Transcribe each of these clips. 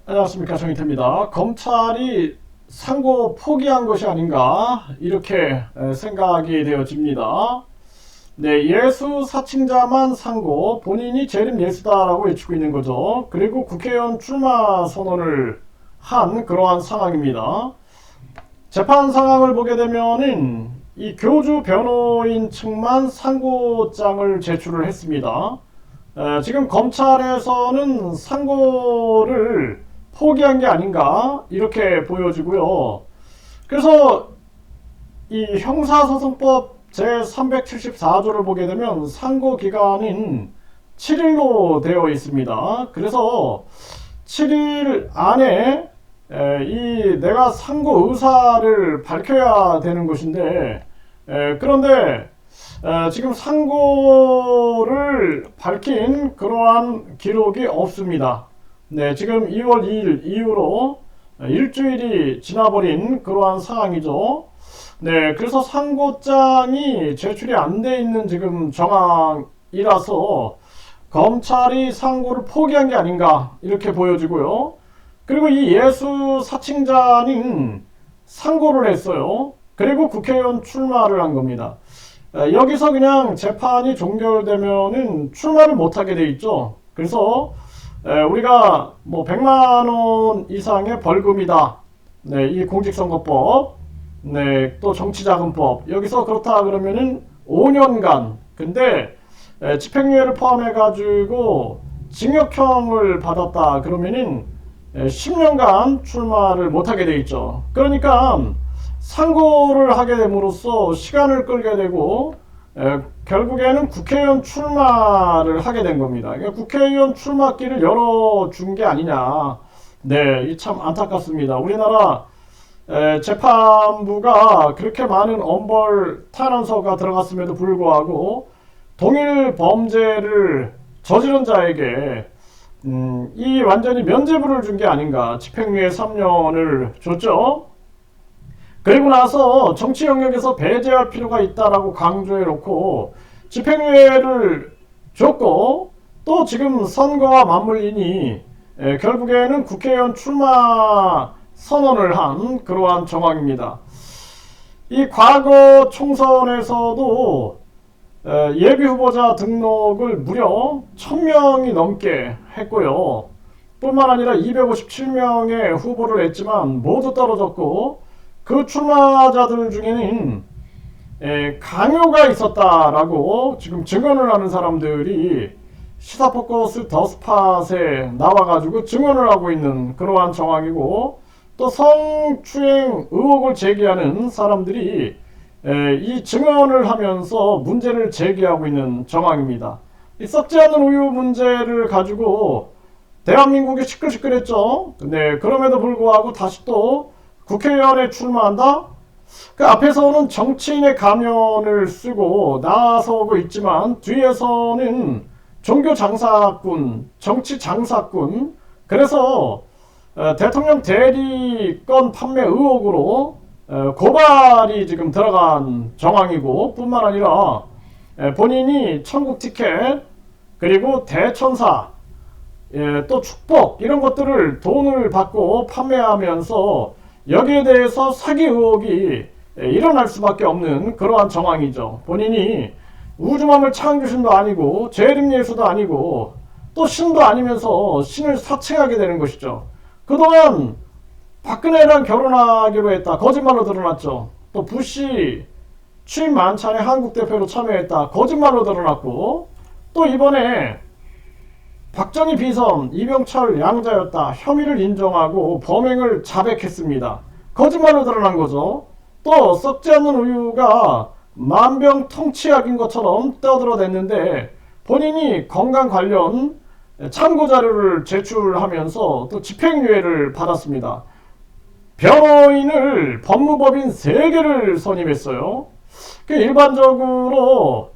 안녕하십니까, 정의태입니다. 검찰이 상고 포기한 것이 아닌가 이렇게 생각이 되어집니다. 네, 예수 사칭자만 상고 본인이 재림 예수다라고 외치고 있는 거죠. 그리고 국회의원 출마 선언을 한 그러한 상황입니다. 재판 상황을 보게 되면은 이 교주 변호인 측만 상고장을 제출을 했습니다. 지금 검찰에서는 상고를 포기한 게 아닌가 이렇게 보여지고요. 그래서 이 형사소송법 제374조를 보게 되면 상고 기간인 7일로 되어 있습니다. 그래서 7일 안에 내가 상고 의사를 밝혀야 되는 것인데, 그런데 지금 상고를 밝힌 그러한 기록이 없습니다. 네, 지금 2월 2일 이후로 일주일이 지나버린 그러한 상황이죠. 네, 그래서 상고장이 제출이 안 돼 있는 지금 정황이라서 검찰이 상고를 포기한 게 아닌가 이렇게 보여지고요. 그리고 이 예수 사칭자는 상고를 했어요. 그리고 국회의원 출마를 한 겁니다. 여기서 그냥 재판이 종결되면은 출마를 못하게 돼 있죠. 그래서 우리가 뭐 100만 원 이상의 벌금이다. 네, 이 공직선거법, 네, 또 정치자금법. 여기서 그렇다 그러면은 5년간. 근데 집행유예를 포함해 가지고 징역형을 받았다 그러면은 10년간 출마를 못하게 돼 있죠. 그러니까 상고를 하게 됨으로써 시간을 끌게 되고 결국에는 국회의원 출마를 하게 된 겁니다. 그러니까 국회의원 출마길을 열어준 게 아니냐. 네, 이 참 안타깝습니다. 우리나라 재판부가 그렇게 많은 엄벌 탄원서가 들어갔음에도 불구하고 동일 범죄를 저지른 자에게 이 완전히 면죄부를 준 게 아닌가. 집행유예 3년을 줬죠. 그리고 나서 정치 영역에서 배제할 필요가 있다라고 강조해 놓고 집행유예를 줬고, 또 지금 선거와 맞물리니 결국에는 국회의원 출마 선언을 한 그러한 정황입니다. 이 과거 총선에서도 예비후보자 등록을 무려 1000명이 넘게 했고요. 뿐만 아니라 257명의 후보를 냈지만 모두 떨어졌고, 그 출마자들 중에는 강요가 있었다라고 지금 증언을 하는 사람들이 시사포커스 더스팟에 나와가지고 증언을 하고 있는 그러한 정황이고, 또 성추행 의혹을 제기하는 사람들이 이 증언을 하면서 문제를 제기하고 있는 정황입니다. 이 썩지 않는 우유 문제를 가지고 대한민국이 시끌시끌했죠. 네, 그럼에도 불구하고 다시 또 국회의원에 출마한다? 그 앞에서는 정치인의 가면을 쓰고 나서고 있지만 뒤에서는 종교 장사꾼, 정치 장사꾼, 그래서 대통령 대리권 판매 의혹으로 고발이 지금 들어간 정황이고, 뿐만 아니라 본인이 천국 티켓, 그리고 대천사, 또 축복 이런 것들을 돈을 받고 판매하면서 여기에 대해서 사기 의혹이 일어날 수밖에 없는 그러한 정황이죠. 본인이 우주만물 창조신도 아니고 재림 예수도 아니고 또 신도 아니면서 신을 사칭하게 되는 것이죠. 그동안 박근혜랑 결혼하기로 했다. 거짓말로 드러났죠. 또 부시 취임 만찬에 한국 대표로 참여했다. 거짓말로 드러났고, 또 이번에 박정희 비선, 이병철 양자였다. 혐의를 인정하고 범행을 자백했습니다. 거짓말로 드러난 거죠. 또 썩지 않는 우유가 만병통치약인 것처럼 떠들어댔는데 본인이 건강 관련 참고 자료를 제출하면서 또 집행유예를 받았습니다. 변호인을 법무법인 3개를 선임했어요. 일반적으로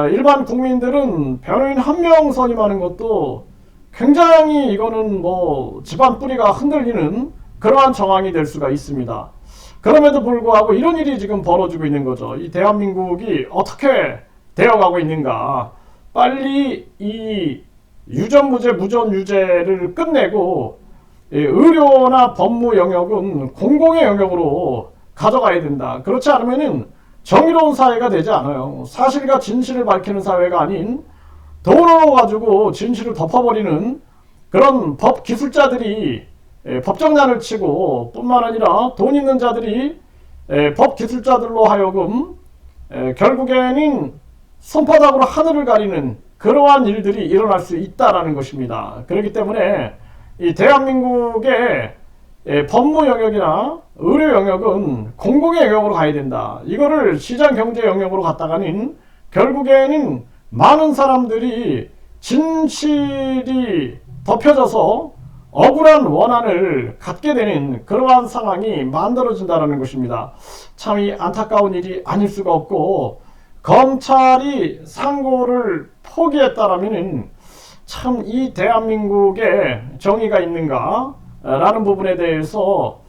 일반 국민들은 변호인 1명 선임하는 것도 굉장히 이거는 뭐 집안 뿌리가 흔들리는 그러한 정황이 될 수가 있습니다. 그럼에도 불구하고 이런 일이 지금 벌어지고 있는 거죠. 이 대한민국이 어떻게 되어가고 있는가. 빨리 이 유전무죄, 무전유죄를 끝내고 의료나 법무 영역은 공공의 영역으로 가져가야 된다. 그렇지 않으면은 정의로운 사회가 되지 않아요. 사실과 진실을 밝히는 사회가 아닌 돈으로 가지고 진실을 덮어버리는 그런 법 기술자들이 법정난을 치고 뿐만 아니라 돈 있는 자들이 법 기술자들로 하여금 결국에는 손바닥으로 하늘을 가리는 그러한 일들이 일어날 수 있다라는 것입니다. 그렇기 때문에 이 대한민국의 법무 영역이나 의료 영역은 공공의 영역으로 가야 된다. 이거를 시장 경제 영역으로 갔다가는 결국에는 많은 사람들이 진실이 덮여져서 억울한 원한을 갖게 되는 그러한 상황이 만들어진다는 것입니다. 참 이 안타까운 일이 아닐 수가 없고, 검찰이 상고를 포기했다라면 참 이 대한민국에 정의가 있는가 라는 부분에 대해서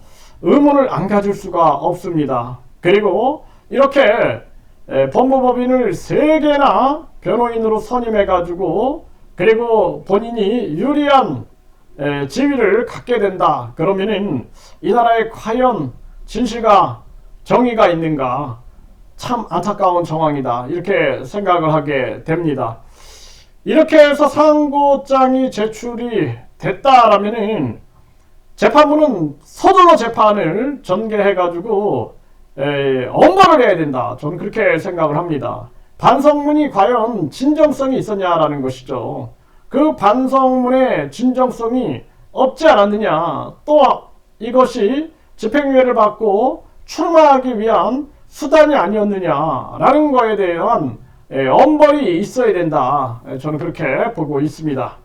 의문을 안 가질 수가 없습니다. 그리고 이렇게 법무법인을 3개나 변호인으로 선임해 가지고 그리고 본인이 유리한 지위를 갖게 된다. 그러면은 이 나라에 과연 진실과 정의가 있는가? 참 안타까운 정황이다. 이렇게 생각을 하게 됩니다. 이렇게 해서 상고장이 제출이 됐다라면은 재판부는 서둘러 재판을 전개해가지고 엄벌을 해야 된다. 저는 그렇게 생각을 합니다. 반성문이 과연 진정성이 있었냐라는 것이죠. 그 반성문의 진정성이 없지 않았느냐, 또 이것이 집행유예를 받고 출마하기 위한 수단이 아니었느냐라는 거에 대한 엄벌이 있어야 된다. 저는 그렇게 보고 있습니다.